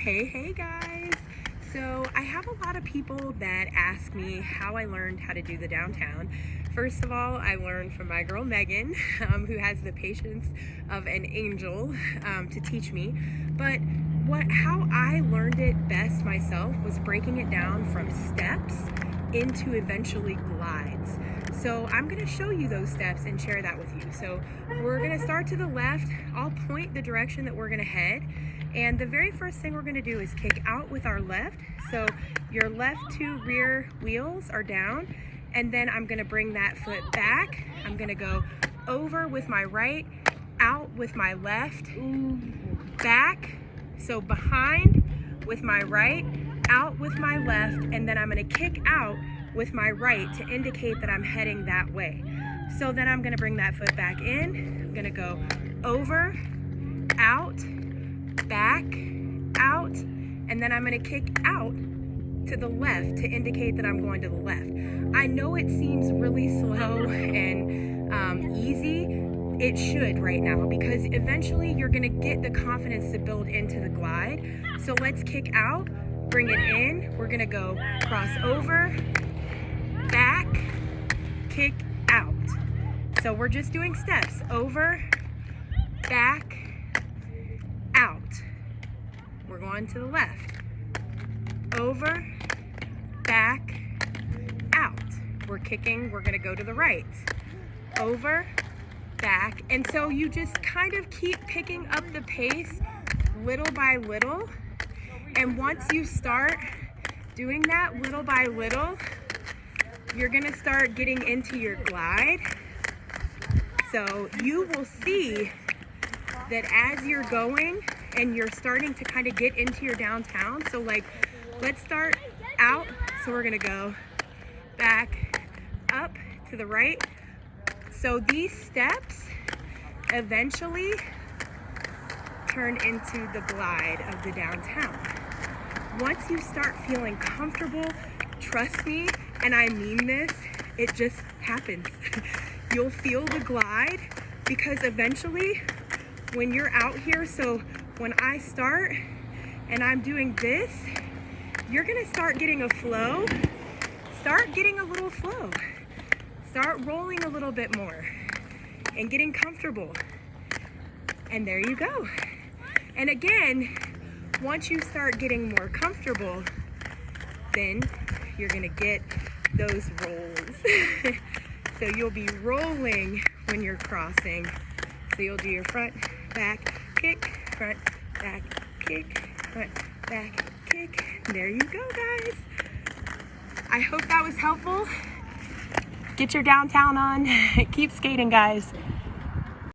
Hey guys. So I have a lot of people that ask me how I learned how to do the downtown. First of all, I learned from my girl Megan, who has the patience of an angel to teach me. But how I learned it best myself was breaking it down from steps into eventually glides. So I'm going to show you those steps and share that with you. So we're going to start to the left. I'll point the direction that we're going to head. And the very first thing we're going to do is kick out with our left. So your left two rear wheels are down. And then I'm going to bring that foot back. I'm going to go over with my right, out with my left, back. So behind with my right, out with my left, and then I'm going to kick out with my right to indicate that I'm heading that way. So then I'm going to bring that foot back in. I'm going to go over, out, back, out, and then I'm going to kick out to the left to indicate that I'm going to the left. I know it seems really slow and easy. It should right now, because eventually you're going to get the confidence to build into the glide. So let's kick out, bring it in. We're going to go cross over, back, kick out. So we're just doing steps: over, back, out. We're going to the left. Over, back, out. We're kicking, we're gonna go to the right. Over, back. And so you just kind of keep picking up the pace little by little. And once you start doing that little by little, you're gonna start getting into your glide. So you will see that as you're going and you're starting to kind of get into your downtown. So like, let's start out. So we're gonna go back, up, to the right. So these steps eventually turn into the glide of the downtown. Once you start feeling comfortable, trust me, and I mean this, it just happens. You'll feel the glide, because eventually when you're out here, so when I start and I'm doing this, you're gonna start getting a flow. Start getting a little flow. Start rolling a little bit more and getting comfortable. And there you go. And again, once you start getting more comfortable, then you're gonna get those rolls. So you'll be rolling when you're crossing. So you'll do your front, back, kick, front, back, kick, front, back, kick. There you go, guys. I hope that was helpful. Get your downtown on. Keep skating, guys.